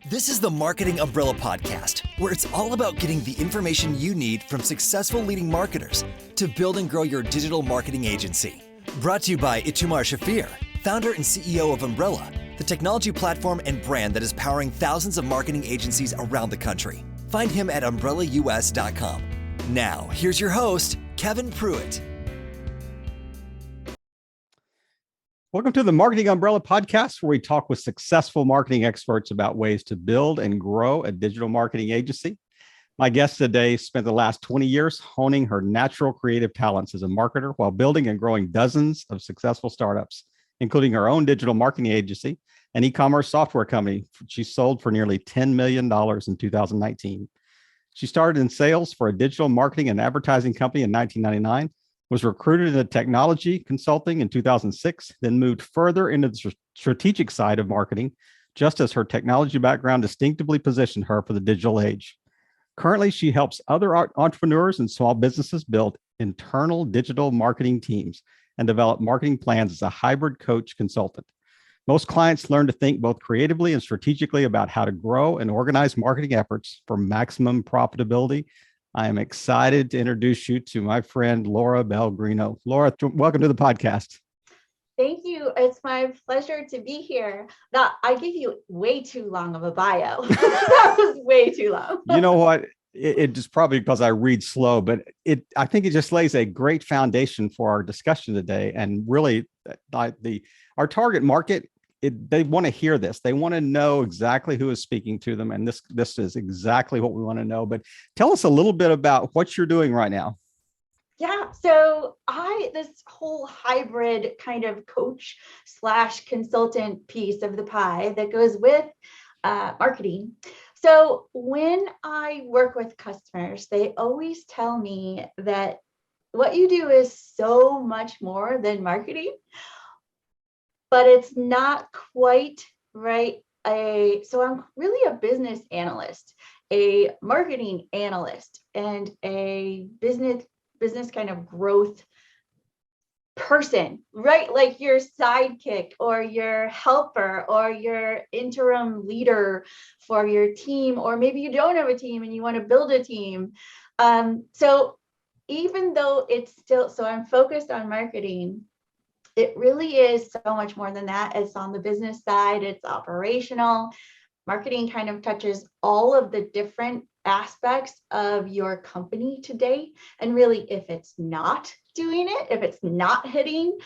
This is the Marketing Umbrella Podcast, where it's all about getting the information you need from successful leading marketers to build and grow your digital marketing agency. Brought to you by Itamar Shafir, founder and CEO of Umbrella, the technology platform and brand that is powering thousands of marketing agencies around the country. Find him at umbrellaus.com. Now, here's your host, Kevin Prewett. Welcome to the Marketing Umbrella Podcast, where we talk with successful marketing experts about ways to build and grow a digital marketing agency. My guest today spent the last 20 years honing her natural creative talents as a marketer while building and growing dozens of successful startups, including her own digital marketing agency, an e-commerce software company she sold for nearly $10 million in 2019. She started in sales for a digital marketing and advertising company in 1999, was recruited into technology consulting in 2006, then moved further into the strategic side of marketing, just as her technology background distinctively positioned her for the digital age. Currently, she helps other entrepreneurs and small businesses build internal digital marketing teams and develop marketing plans as a hybrid coach consultant. Most clients learn to think both creatively and strategically about how to grow and organize marketing efforts for maximum profitability. I am excited to introduce you to my friend, Laura Bell Greeno. Laura, welcome to the podcast. Thank you. It's my pleasure to be here. Now, I gave you way too long of a bio. That was way too long. You know what? It is probably because I read slow, but I think it just lays a great foundation for our discussion today. And really, our target market, they want to hear this. They want to know exactly who is speaking to them. And this is exactly what we want to know. But tell us a little bit about what you're doing right now. Yeah, so this whole hybrid kind of coach / consultant piece of the pie that goes with marketing. So when I work with customers, they always tell me that what you do is so much more than marketing, but it's not quite right. So I'm really a business analyst, a marketing analyst, and a business kind of growth person, right? Like your sidekick or your helper or your interim leader for your team, or maybe you don't have a team and you want to build a team. So even though so I'm focused on marketing, it really is so much more than that. It's on the business side, it's operational. Marketing kind of touches all of the different aspects of your company today. And really, if it's not doing it, if it's not hitting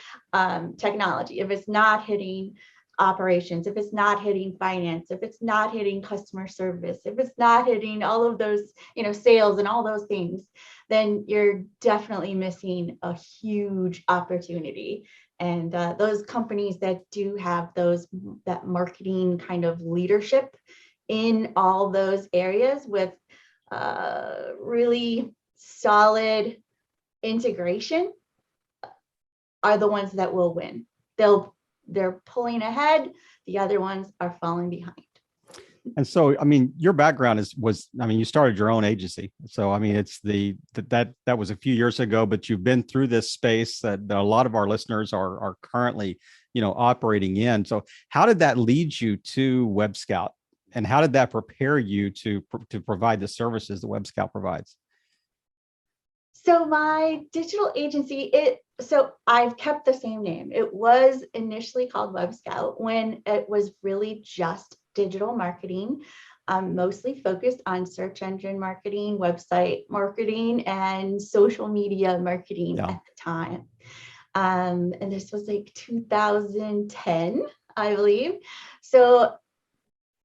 technology, if it's not hitting operations, if it's not hitting finance, if it's not hitting customer service, if it's not hitting all of those, sales and all those things, then you're definitely missing a huge opportunity. And those companies that do have that marketing kind of leadership in all those areas with really solid integration are the ones that will win. They're pulling ahead. The other ones are falling behind. And so, your background you started your own agency. So, it's that was a few years ago, but you've been through this space that a lot of our listeners are currently, operating in. So how did that lead you to Web Scout? And how did that prepare you to provide the services that Web Scout provides? So my digital agency, so I've kept the same name. It was initially called Web Scout when it was really just digital marketing, mostly focused on search engine marketing, website marketing, and social media marketing at the time. And this was like 2010, I believe. So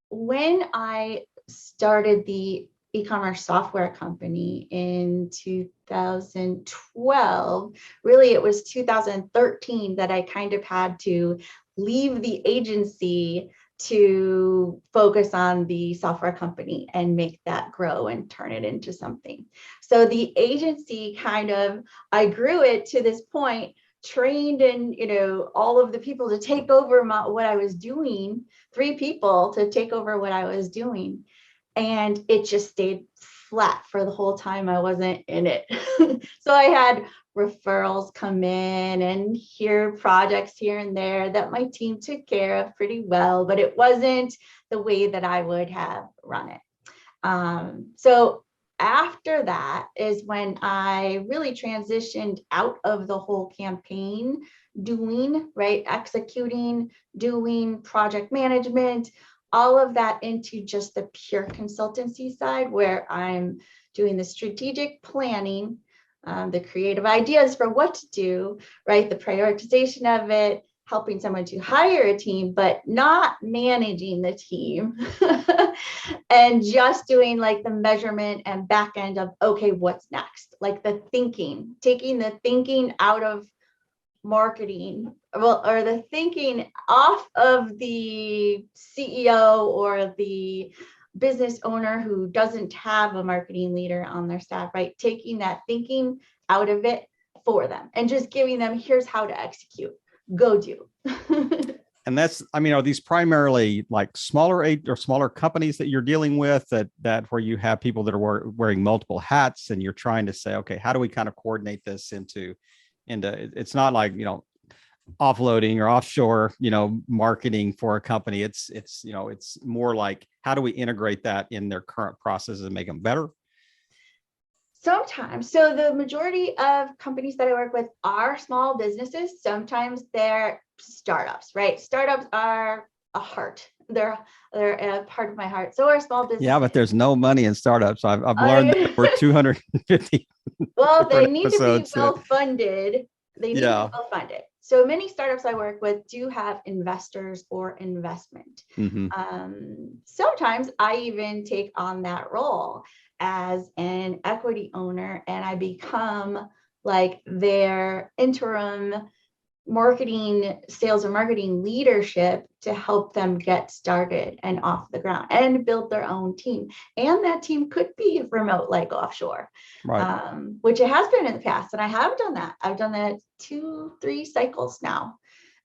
when I started the e-commerce software company in 2012, really it was 2013 that I kind of had to leave the agency to focus on the software company and make that grow and turn it into something. So the agency I grew it to this point, trained in, all of the people to take over what I was doing, 3 people to take over what I was doing. And it just stayed flat for the whole time I wasn't in it. So I had referrals come in and hear projects here and there that my team took care of pretty well, but it wasn't the way that I would have run it. So after that is when I really transitioned out of the whole campaign doing, right, executing, doing project management, all of that into just the pure consultancy side, where I'm doing the strategic planning, the creative ideas for what to do, right, the prioritization of it, helping someone to hire a team, but not managing the team and just doing like the measurement and back end of, okay, what's next? Like the thinking, taking the thinking out of marketing, well, or the thinking off of the CEO or the business owner who doesn't have a marketing leader on their staff, right? Taking that thinking out of it for them and just giving them, here's how to execute. Go do. And that's, I mean, are these primarily like smaller companies that you're dealing with that where you have people that are wearing multiple hats and you're trying to say, okay, how do we kind of coordinate this into, it's not like, offloading or offshore, marketing for a company. It's more like, how do we integrate that in their current processes and make them better? Sometimes. So the majority of companies that I work with are small businesses. Sometimes they're startups, right? Startups are a heart. They're a part of my heart. So are small businesses. Yeah, but there's no money in startups. I've learned that we're 250. Well, they need to be well funded. They need to be well funded. So many startups I work with do have investors or investment. Mm-hmm. Sometimes I even take on that role as an equity owner, and I become like their interim sales or marketing leadership to help them get started and off the ground and build their own team. And that team could be remote, like offshore, right. Which it has been in the past. And I have done that. I've done that 2-3 cycles now.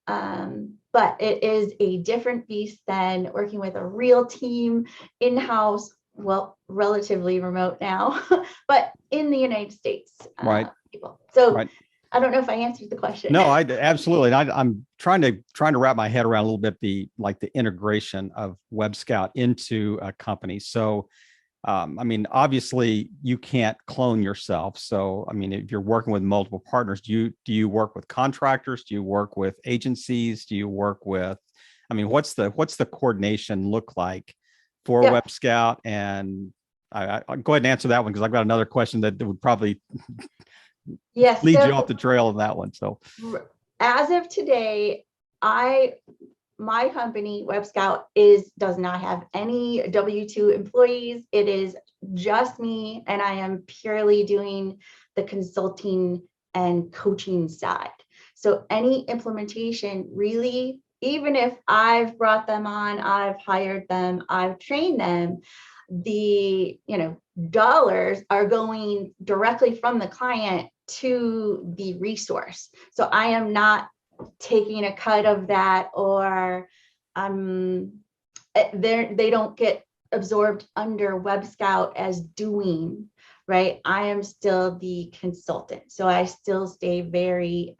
But it is a different beast than working with a real team in-house, well, relatively remote now, but in the United States. Right. People. So right. I don't know if I answered the question. No, I absolutely. I'm trying to wrap my head around a little bit the integration of Web Scout into a company. So, I mean, obviously you can't clone yourself. So, I mean, if you're working with multiple partners, do you work with contractors? Do you work with agencies? Do you work with, I mean, what's the coordination look like for Web Scout? And I'll go ahead and answer that one, because I've got another question that would probably lead you off the trail of that one. So as of today, my company, Web Scout, does not have any W-2 employees. It is just me, and I am purely doing the consulting and coaching side. So any implementation, really, even if I've brought them on, I've hired them, I've trained them, the dollars are going directly from the client to the resource. So I am not taking a cut of that, or they don't get absorbed under Web Scout as doing, right? I am still the consultant. So I still stay very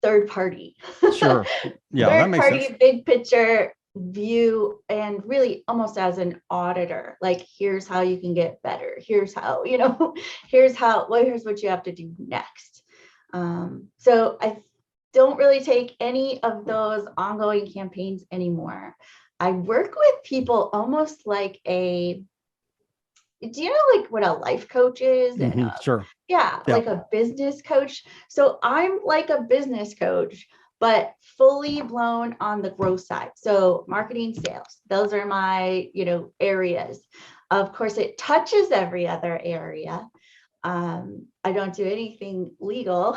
third party. Sure. Yeah, that makes sense. Third party, big picture view, and really almost as an auditor, like, here's how you can get better. Here's how, here's what you have to do next. So I don't really take any of those ongoing campaigns anymore. I work with people almost like do you know like what a life coach is? Mm-hmm, sure. Yeah, like a business coach. So I'm like a business coach, but fully blown on the growth side. So marketing, sales, those are my, areas. Of course, it touches every other area. I don't do anything legal.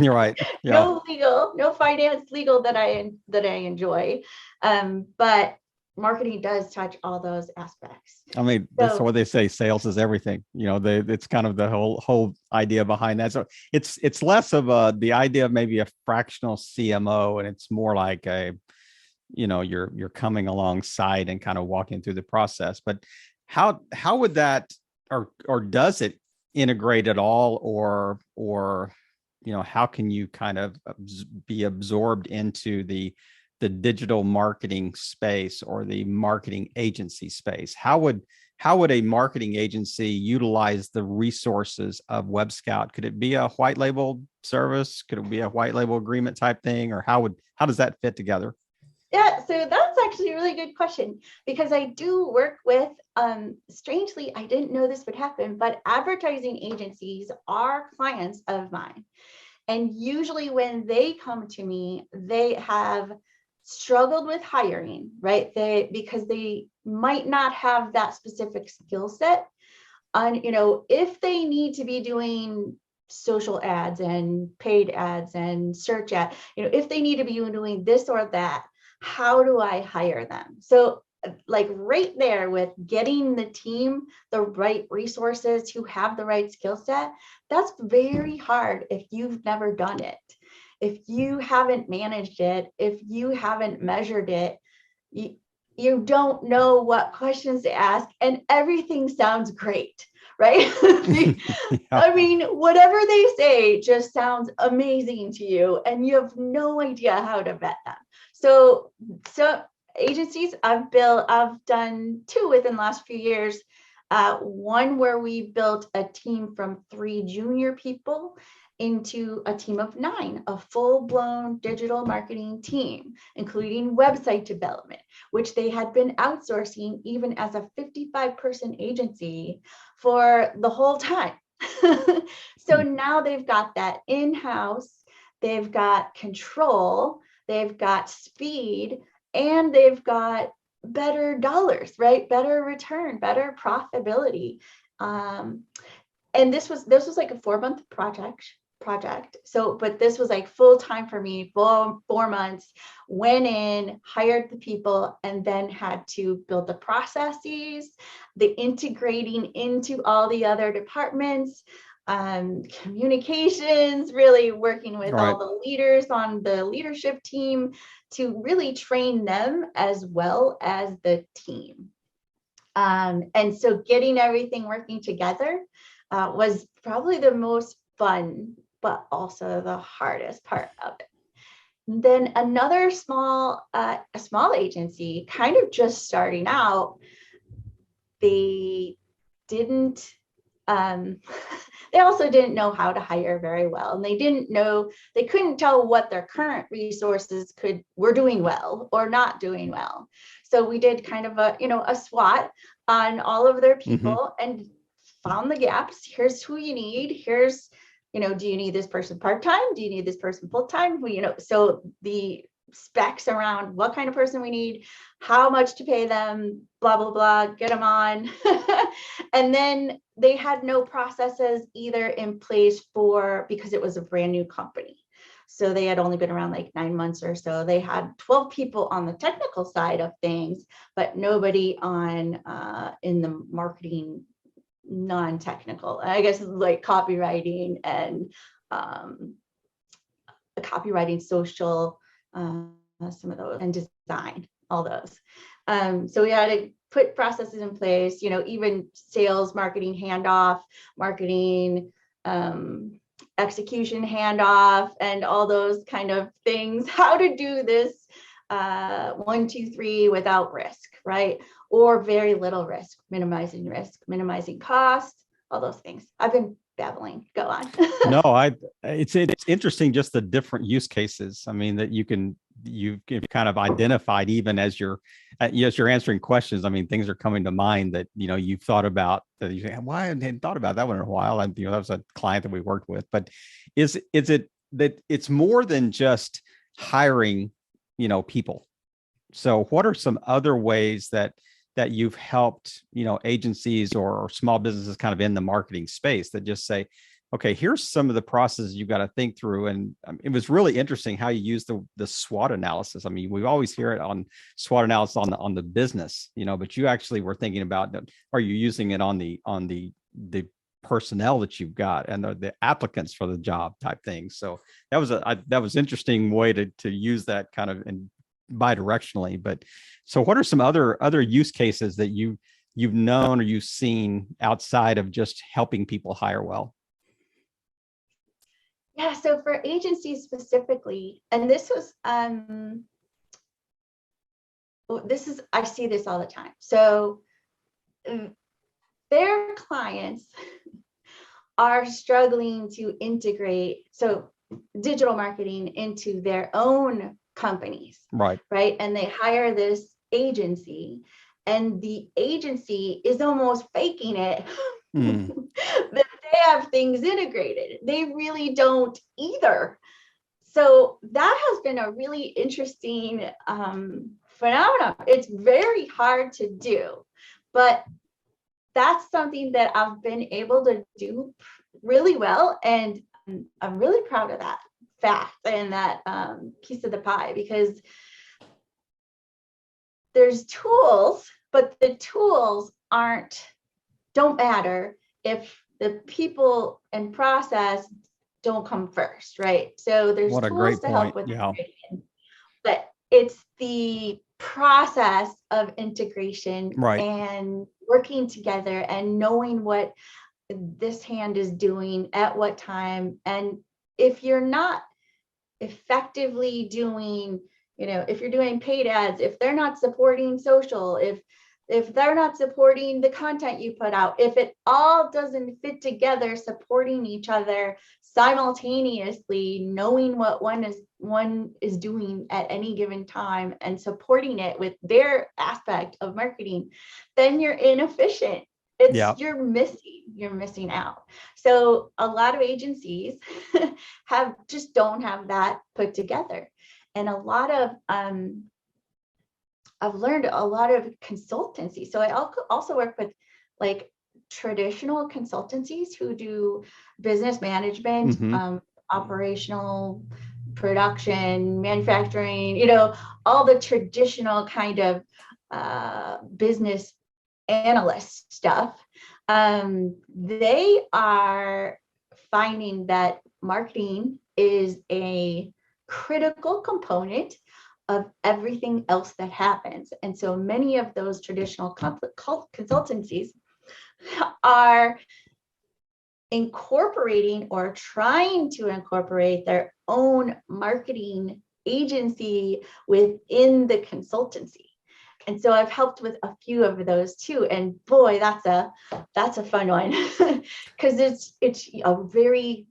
You're right. Yeah. No legal, no finance, legal that I enjoy. But marketing does touch all those aspects. I mean, that's what they say. Sales is everything. It's kind of the whole idea behind that. So it's less of the idea of maybe a fractional CMO, and it's more like you're coming alongside and kind of walking through the process. But how would that, or does it integrate at all, or how can you kind of be absorbed into the digital marketing space or the marketing agency space? How would a marketing agency utilize the resources of Web Scout? Could it be a white label service? Could it be a white label agreement type thing? Or how does that fit together? Yeah, so that's actually a really good question, because I do work with, strangely, I didn't know this would happen, but advertising agencies are clients of mine. And usually when they come to me, they have struggled with hiring, right? Because they might not have that specific skill set. And, if they need to be doing social ads and paid ads and search ad, if they need to be doing this or that, how do I hire them? So like right there with getting the team the right resources who have the right skill set, that's very hard if you've never done it. If you haven't managed it, if you haven't measured it, you don't know what questions to ask, and everything sounds great, right? I mean, whatever they say just sounds amazing to you, and you have no idea how to vet them. So agencies I've done two within the last few years. One where we built a team from 3 junior people into a team of 9, a full-blown digital marketing team, including website development, which they had been outsourcing even as a 55-person agency for the whole time. So now they've got that in-house, they've got control, they've got speed, and they've got better dollars, right? Better return, better profitability. And this was like a 4-month project. So, but this was like full time for me, 4 months, went in, hired the people, and then had to build the processes, the integrating into all the other departments, communications, really working with all the leaders on the leadership team to really train them as well as the team. And so getting everything working together was probably the most fun, but also the hardest part of it. And then another a small agency, kind of just starting out, they didn't, they also didn't know how to hire very well. And they couldn't tell what their current resources were doing well or not doing well. So we did kind of a SWOT on all of their people and found the gaps. Here's who you need. Here's, do you need this person part-time? Do you need this person full-time? So the specs around what kind of person we need, how much to pay them, blah, blah, blah, get them on. And then they had no processes either in place because it was a brand new company. So they had only been around like 9 months or so. They had 12 people on the technical side of things, but nobody on in the marketing non-technical, I guess, like copywriting and copywriting, social, some of those, and design, all those. So we had to put processes in place, even sales, marketing handoff, marketing execution handoff, and all those kind of things. How to do this 1, 2, 3 without risk, right? Or very little risk, minimizing cost, all those things. I've been babbling. Go on. No, it's interesting, just the different use cases. I mean, that you've kind of identified even as you're answering questions. I mean, things are coming to mind that you've thought about, that you say, why I hadn't thought about that one in a while. That was a client that we worked with. But is it that it's more than just hiring people? So what are some other ways that you've helped agencies or small businesses kind of in the marketing space that just say, okay, here's some of the processes you've got to think through? And it was really interesting how you use the SWOT analysis. I mean, we always hear it on SWOT analysis on the business, but you actually were thinking about, are you using it on the personnel that you've got and the applicants for the job type thing? So that was interesting way to use that kind of in bi-directionally. But so what are some other use cases that you you've known or you've seen outside of just helping people hire well? Yeah, so for agencies specifically, and this was I see this all the time. So their clients are struggling to integrate digital marketing into their own companies, Right. And they hire this agency, and the agency is almost faking it that they have things integrated. They really don't either. So that has been a really interesting phenomenon. It's very hard to do, but that's something that I've been able to do really well. And I'm really proud of that fact and that piece of the pie, because there's tools, but the tools don't matter if the people and process don't come first, right? So there's What a tools great to help point. with Yeah. integration, but it's the process of integration Right. and working together and knowing what this hand is doing at what time. And if you're not effectively doing, if you're doing paid ads, if they're not supporting social, if they're not supporting the content you put out, if it all doesn't fit together, supporting each other simultaneously, knowing what one is doing at any given time and supporting it with their aspect of marketing, then you're inefficient. You're missing out. So a lot of agencies don't have that put together. And I've learned a lot of consultancy. So I also work with like traditional consultancies who do business management, operational, production, manufacturing, all the traditional kind of business analyst stuff. They are finding that marketing is a critical component of everything else that happens. And so many of those traditional consultancies are incorporating or trying to incorporate their own marketing agency within the consultancy. And so I've helped with a few of those too. And boy, that's a fun one because it's a very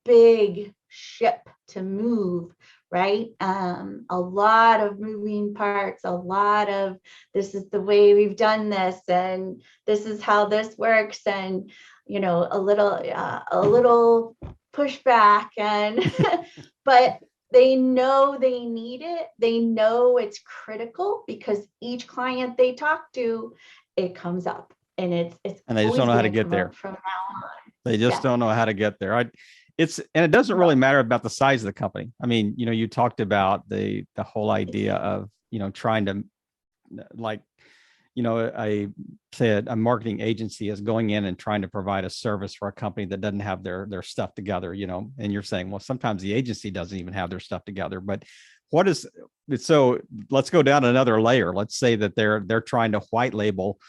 big ship to move, right? A lot of moving parts, a lot of this is the way we've done this, and this is how this works, and a little pushback, and but they know they need it. They know it's critical because each client they talk to, it comes up, and it's and they just don't know how to get there from now on. They just don't know how to get there. And it doesn't really matter about the size of the company. I mean, you talked about the whole idea of, trying to a marketing agency is going in and trying to provide a service for a company that doesn't have their stuff together, and you're saying, well, sometimes the agency doesn't even have their stuff together. But so let's go down another layer. Let's say that they're trying to white label,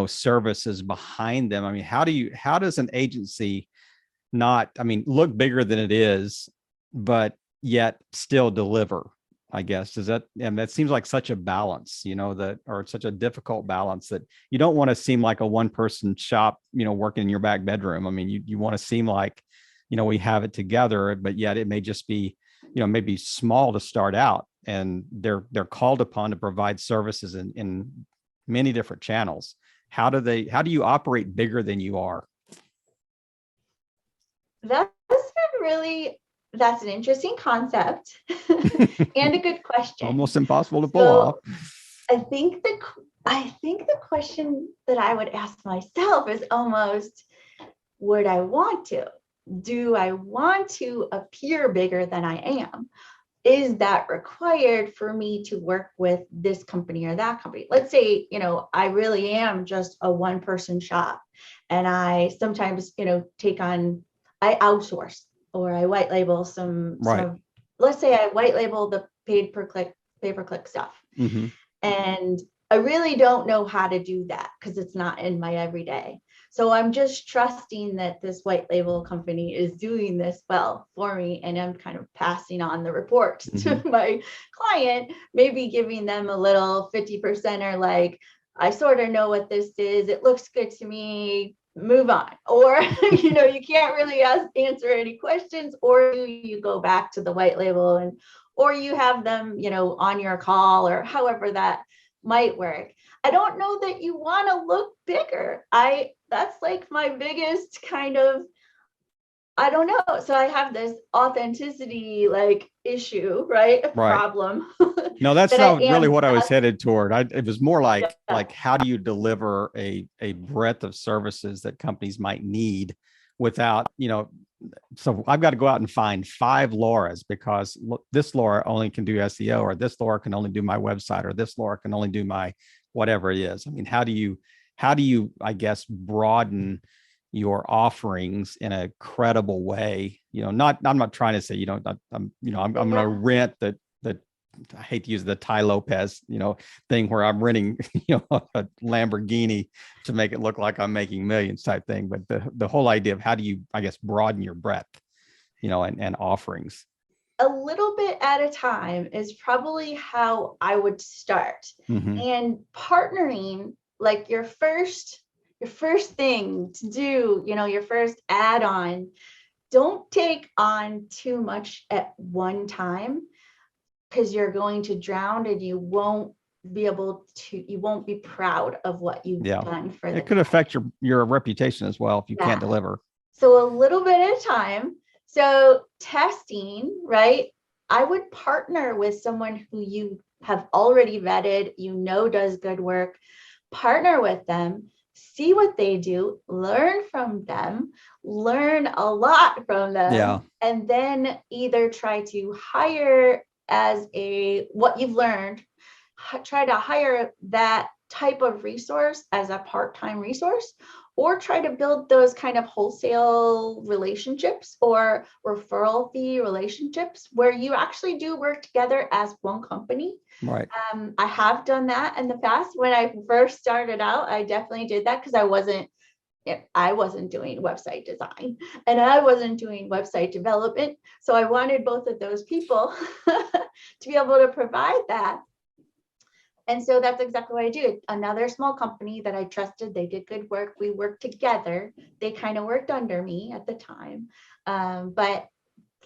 services behind them. I mean, how does an agency look bigger than it is, but yet still deliver, I guess? That seems like such a balance, or such a difficult balance that you don't want to seem like a one-person shop, working in your back bedroom. I mean, you want to seem like, we have it together, but yet it may just be, maybe small to start out, and they're called upon to provide services in many different channels. How do you operate bigger than you are? That's an interesting concept and a good question. Almost impossible to pull off. I think the question that I would ask myself is almost, would I want to? Do I want to appear bigger than I am? Is that required for me to work with this company or that company? Let's say, I really am just a one-person shop, and I sometimes, I outsource or I white label some, let's say I white label the pay-per-click stuff. Mm-hmm. And I really don't know how to do that because it's not in my everyday. So I'm just trusting that this white label company is doing this well for me. And I'm kind of passing on the reports to my client, maybe giving them a little 50% or like, I sort of know what this is. It looks good to me. Move on. Or, you can't really answer any questions, or you go back to the white label or you have them, on your call or however that might work. I don't know that you want to look bigger. That's like my biggest kind of, I don't know. So I have this authenticity like issue, right? Problem. No, that's that not really what I was headed toward. It was more like how do you deliver a breadth of services that companies might need without, so I've got to go out and find 5 Lauras because this Laura only can do SEO, or this Laura can only do my website, or this Laura can only do my whatever it is. I mean, how do you, I guess, broaden your offerings in a credible way? I'm not trying to say, I'm going to rent that I hate to use the Ty Lopez, thing where I'm renting, a Lamborghini to make it look like I'm making millions type thing. But the whole idea of how do you, I guess, broaden your breadth, and offerings. A little bit at a time is probably how I would start. And partnering, like your first thing to do, your first add-on, don't take on too much at one time, because you're going to drown and you won't be proud of what you've done for them. It could affect your reputation as well if you can't deliver. So a little bit at a time. So testing, right? I would partner with someone who you have already vetted, does good work, partner with them, see what they do, learn from them, learn a lot from them, and then either try to hire as what you've learned, try to hire that type of resource as a part-time resource, or try to build those kind of wholesale relationships or referral fee relationships where you actually do work together as one company. Right. I have done that in the past. When I first started out, I definitely did that because I wasn't doing website design and I wasn't doing website development. So I wanted both of those people to be able to provide that. And so that's exactly what I do. Another small company that I trusted, they did good work. We worked together. They kind of worked under me at the time. But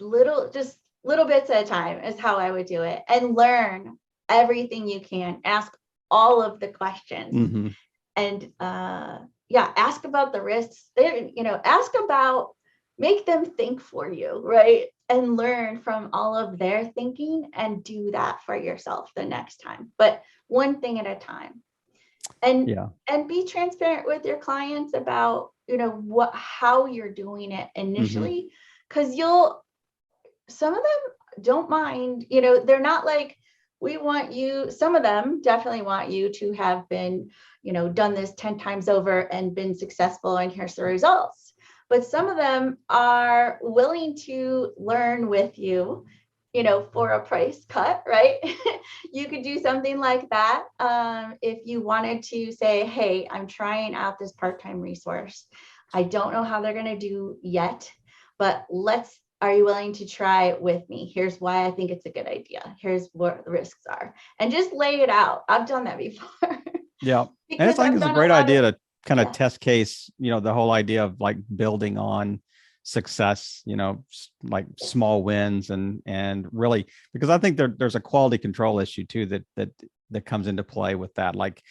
little bits at a time is how I would do it, and learn everything you can. Ask all of the questions and ask about the risks. Ask about, make them think for you, right? And learn from all of their thinking and do that for yourself the next time. But one thing at a time. And be transparent with your clients about, how you're doing it initially, because some of them don't mind, they're not like, some of them definitely want you to have been, done this 10 times over and been successful, and here's the results. But some of them are willing to learn with you, for a price cut, right? You could do something like that. If you wanted to say, hey, I'm trying out this part-time resource. I don't know how they're going to do yet, but are you willing to try it with me? Here's why I think it's a good idea. Here's what the risks are. And just lay it out. I've done that before. Yeah. And I think it's a great idea to kind of test case, the whole idea of like building on success, like small wins and really, because I think there's a quality control issue too that comes into play with that. Like,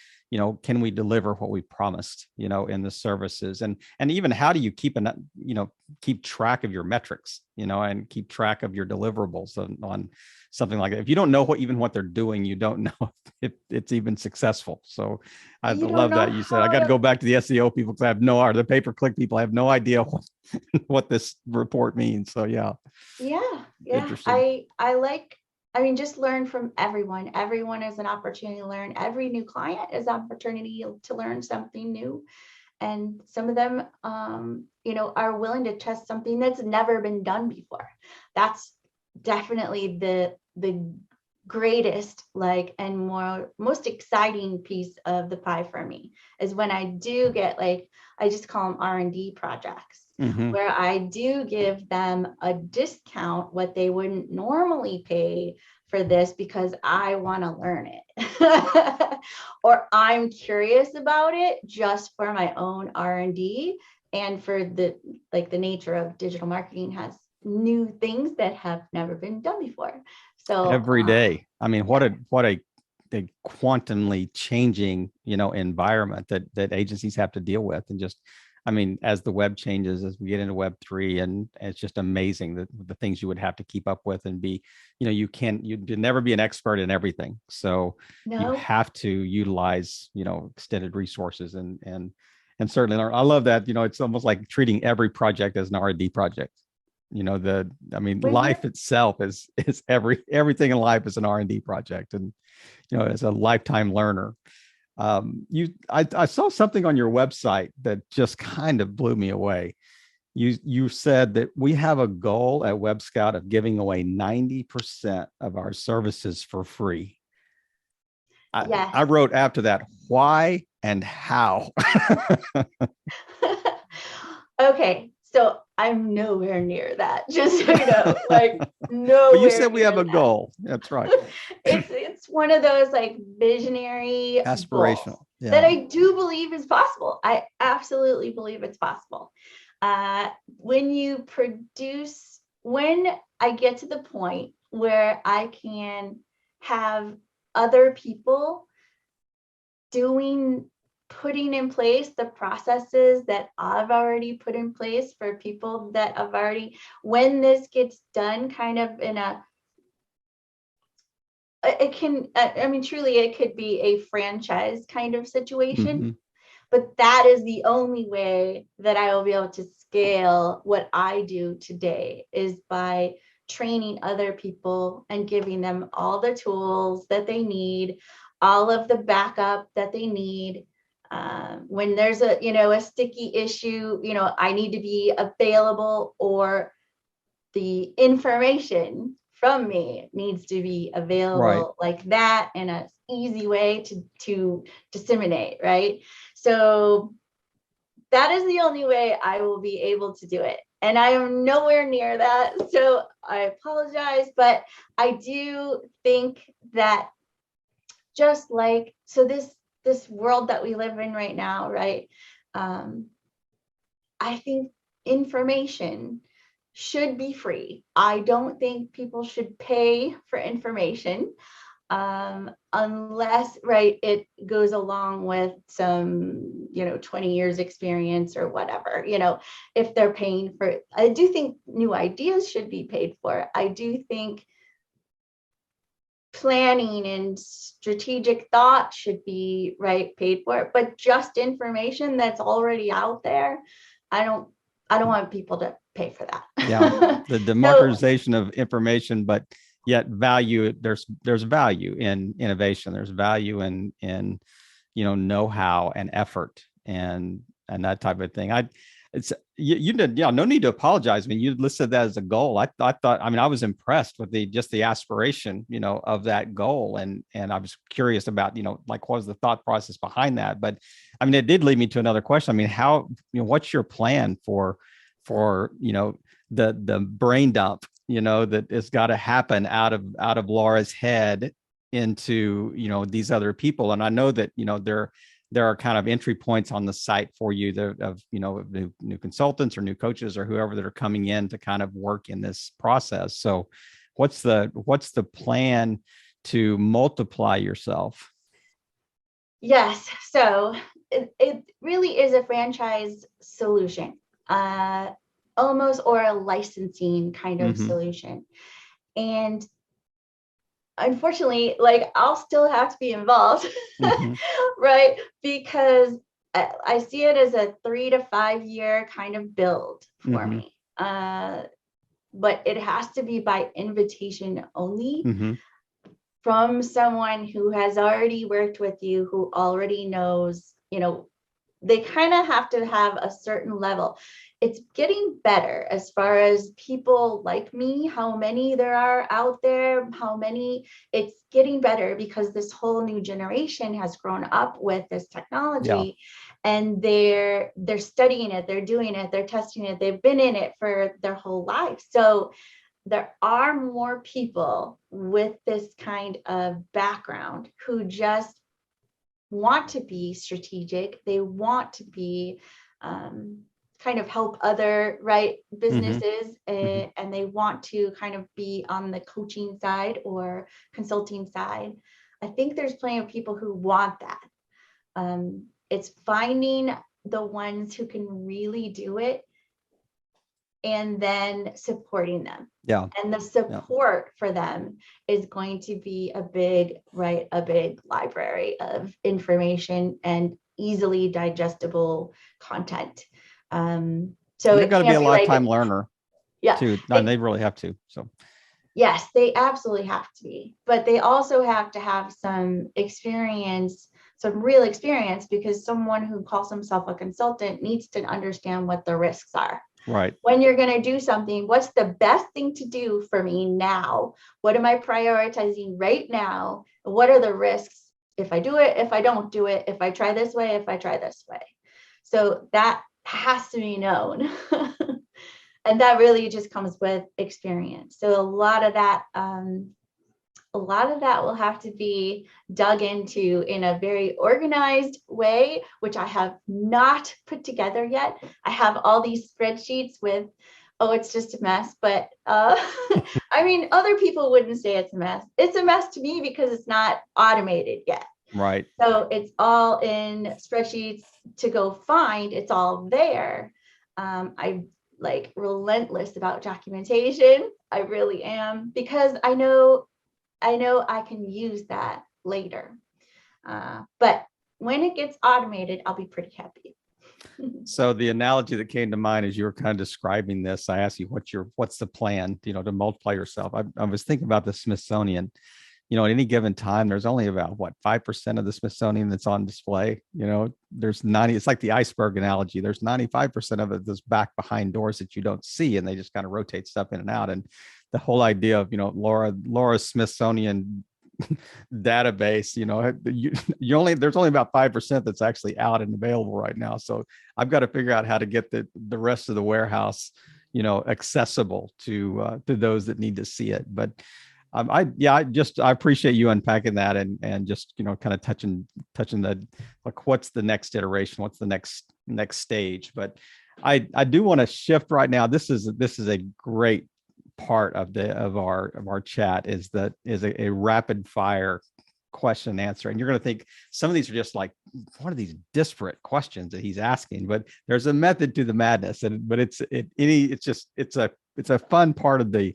can we deliver what we promised, in the services, and even how do you keep track of your metrics, and keep track of your deliverables on something like that. If you don't know what they're doing, you don't know if it's even successful. So I love that you said, I got to go back to the SEO people because I have no, or the pay-per-click people, I have no idea what this report means. So yeah. Interesting. Just learn from everyone. Everyone is an opportunity to learn. Every new client is an opportunity to learn something new. And some of them, are willing to test something that's never been done before. That's definitely the greatest and most exciting piece of the pie for me is when I do get I just call them R&D projects, where I do give them a discount what they wouldn't normally pay for this because I want to learn it or I'm curious about it just for my own R&D and for the nature of digital marketing has new things that have never been done before. So every day. I mean, what a quantumly changing, environment that agencies have to deal with. And just, I mean, as the web changes, as we get into Web3, and it's just amazing the things you would have to keep up with and be, you'd never be an expert in everything. So you have to utilize, extended resources and certainly learn. I love that, it's almost like treating every project as an R&D project. Life itself is everything in life is an R&D project, and as a lifetime learner. I saw something on your website that just kind of blew me away. You said that we have a goal at WebScout of giving away 90% of our services for free. Yes. I wrote after that, why and how? Okay. So I'm nowhere near that. Just so you know, nowhere. But you said we have a goal. That's right. It's one of those visionary, aspirational that I do believe is possible. I absolutely believe it's possible. When I get to the point where I can have other people putting in place the processes that I've already put in place for people that have already, when this gets done kind of truly it could be a franchise kind of situation, but that is the only way that I will be able to scale what I do today is by training other people and giving them all the tools that they need, all of the backup that they need. When there's a sticky issue, I need to be available, or the information from me needs to be available like that in an easy way to disseminate, right? So that is the only way I will be able to do it. And I am nowhere near that. So I apologize, but I do think that this world that we live in right now, right? I think information should be free. I don't think people should pay for information unless, it goes along with some, 20 years experience or whatever, if they're paying for it. I do think new ideas should be paid for. I do think planning and strategic thought should be paid for, but just information that's already out there, I don't want people to pay for that. Yeah, the democratization of information, but yet value. There's value in innovation. There's value in know-how and effort and that type of thing. You did, no need to apologize. I mean, you listed that as a goal. I thought, I was impressed with the aspiration, of that goal. And I was curious about, what was the thought process behind that? But I mean, it did lead me to another question. I mean, how, what's your plan for, the brain dump, that has got to happen out of Laura's head into, these other people. And I know that, there are kind of entry points on the site for you of new consultants or new coaches or whoever that are coming in to kind of work in this process. So what's the plan to multiply yourself? Yes. So it really is a franchise solution, almost, or a licensing kind of solution. And unfortunately, I'll still have to be involved, right? Because I see it as a 3 to 5 year kind of build for me. But it has to be by invitation only from someone who has already worked with you, who already knows, they kind of have to have a certain level. It's getting better as far as people like me, how many there are out there, it's getting better because this whole new generation has grown up with this technology, and they're studying it, they're doing it, they're testing it, they've been in it for their whole life. So there are more people with this kind of background who just want to be strategic. They want to be kind of help other businesses, and they want to kind of be on the coaching side or consulting side. I think there's plenty of people who want that. It's finding the ones who can really do it and then supporting them. And the support for them is going to be a big library of information and easily digestible content. So you've got to be a lifetime learner too. And they really have to. So yes, they absolutely have to be, but they also have to have some experience, some real experience, because someone who calls himself a consultant needs to understand what the risks are. Right. When you're going to do something, what's the best thing to do for me now? What am I prioritizing right now? What are the risks if I do it, if I don't do it, if I try this way, if I try this way? So that has to be known. And that really just comes with experience. So a lot of that will have to be dug into in a very organized way, which I have not put together yet. I have all these spreadsheets with, it's just a mess. But I mean, other people wouldn't say it's a mess. It's a mess to me because it's not automated yet. Right. So it's all in spreadsheets to go find. It's all there. I'm like relentless about documentation. I really am, because I know I can use that later. But when it gets automated, I'll be pretty happy. So the analogy that came to mind as you were kind of describing this, I asked you, what's the plan, to multiply yourself? I was thinking about the Smithsonian. At any given time, there's only about 5% of the Smithsonian that's on display. There's 90, it's like the iceberg analogy. There's 95% of it that's back behind doors that you don't see, and they just kind of rotate stuff in and out. And the whole idea of, Laura's Smithsonian database, there's only about 5% that's actually out and available right now. So I've got to figure out how to get the rest of the warehouse, accessible to those that need to see it. But I appreciate you unpacking that and just, kind of touching the, like, what's the next iteration? What's the next stage? But I do want to shift right now. This is a great part of our chat is a rapid fire question and answer. And you're going to think some of these are just like, what are these disparate questions that he's asking? But there's a method to the madness. But it's a fun part of the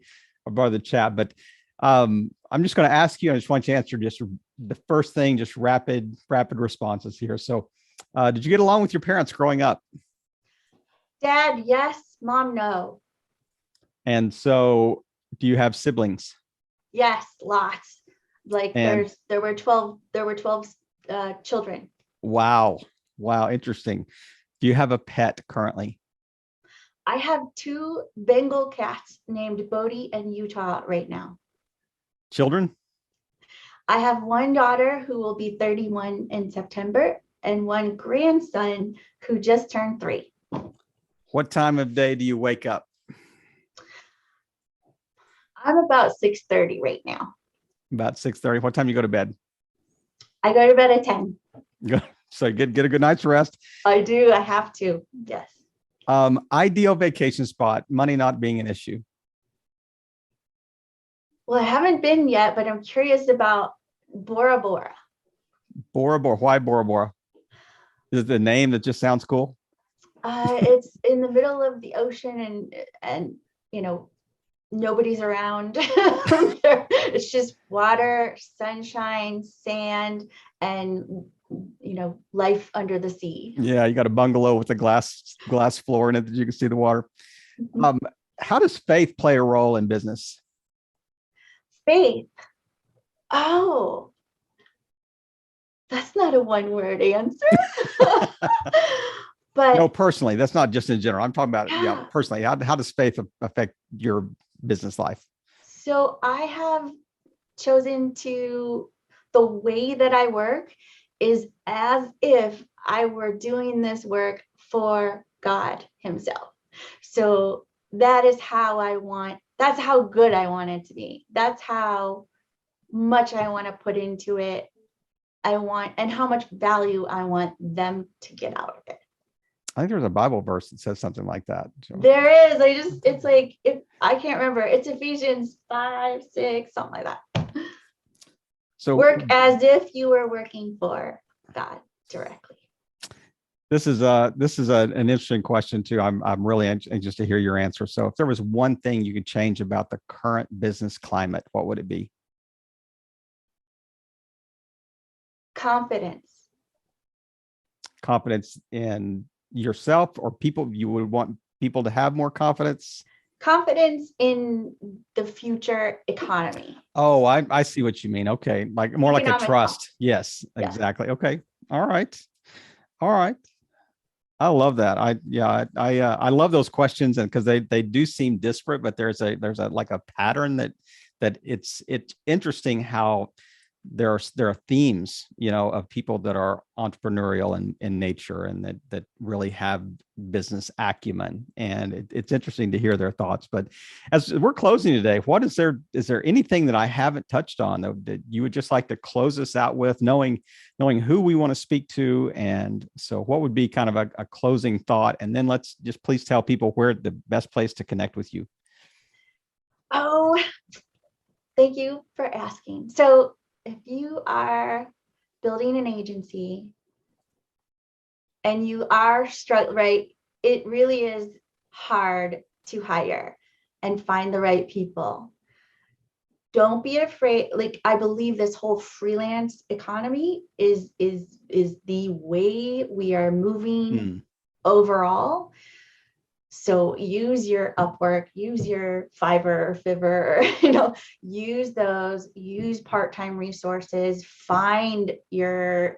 chat. But I'm just going to ask you, I just want you to answer just the first thing, just rapid responses here. So did you get along with your parents growing up? Dad, yes. Mom, no. And so do you have siblings? Yes, lots. Like there were 12 children. Wow. Interesting. Do you have a pet currently? I have 2 Bengal cats named Bodhi and Utah right now. Children? I have one daughter who will be 31 in September and one grandson who just turned 3. What time of day do you wake up? I'm about 6:30 right now. About 6:30. What time do you go to bed? I go to bed at 10. So get a good night's rest. I do. I have to. Yes. Ideal vacation spot, money not being an issue. Well, I haven't been yet, but I'm curious about Bora Bora. Bora Bora. Why Bora Bora? Is it the name that just sounds cool? It's in the middle of the ocean and nobody's around. It's just water, sunshine, sand, and life under the sea. Yeah, you got a bungalow with a glass floor in it that you can see the water. How does faith play a role in business? Faith. Oh, that's not a one-word answer. But no, personally, that's not just in general. I'm talking about personally. How does faith affect your business life? So I have chosen the way that I work is as if I were doing this work for God himself. So that's how good I want it to be. That's how much I want to put into it. And how much value I want them to get out of it. I think there's a Bible verse that says something like that. So. There is. It's like, I can't remember. It's Ephesians 5, 6, something like that. So work as if you were working for God directly. This is an interesting question too. I'm really anxious to hear your answer. So if there was one thing you could change about the current business climate, what would it be? Confidence in yourself or people. You would want people to have more confidence in the future economy. Oh, I see what you mean. Okay. Like more economic like a trust. Yes, exactly. Okay. All right. I love that. I love those questions, and because they do seem disparate, but there's a like a pattern that it's interesting how there are themes, of people that are entrepreneurial in nature and that really have business acumen. And it's interesting to hear their thoughts. But as we're closing today, is there anything that I haven't touched on that you would just like to close us out with, knowing who we want to speak to? And so what would be kind of a closing thought? And then let's just please tell people where the best place to connect with you. Oh, thank you for asking. So if you are building an agency and you are struggling, right, it really is hard to hire and find the right people. Don't be afraid. Like, I believe this whole freelance economy is the way we are moving overall. So use your Upwork, use your Fiverr or Fiverr, use part-time resources, find your,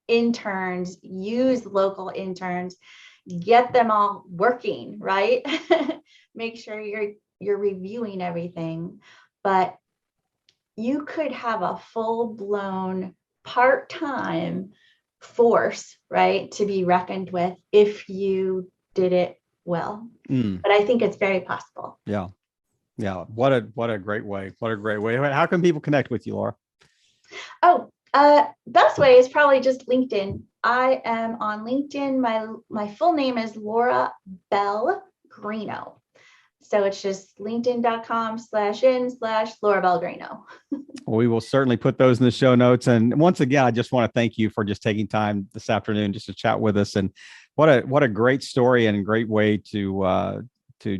interns, use local interns, get them all working, right? Make sure you're reviewing everything. But you could have a full-blown part-time force, right, to be reckoned with if you did it well. But I think it's very possible. Yeah. What a great way. How can people connect with you, Laura? Best way is probably just LinkedIn. I am on LinkedIn. My full name is Laura Bell Greeno. So it's just linkedin.com/Laura Bell Greeno. We will certainly put those in the show notes. And once again, I just want to thank you for just taking time this afternoon just to chat with us. And what a great story and a great way to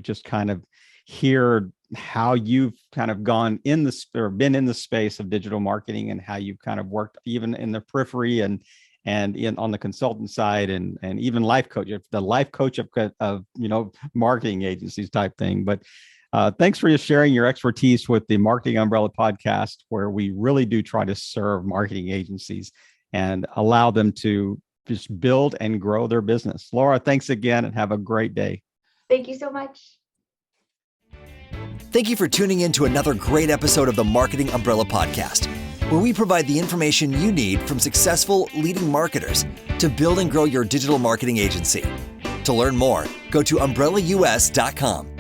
just kind of hear how you've kind of been in the space of digital marketing, and how you've kind of worked even in the periphery and on the consultant side, and even the life coach of marketing agencies type thing. But thanks for sharing your expertise with the Marketing Umbrella podcast, where we really do try to serve marketing agencies and allow them to just build and grow their business. Laura, thanks again, and have a great day. Thank you so much. Thank you for tuning in to another great episode of the Marketing Umbrella podcast, where we provide the information you need from successful leading marketers to build and grow your digital marketing agency. To learn more, go to umbrellaus.com.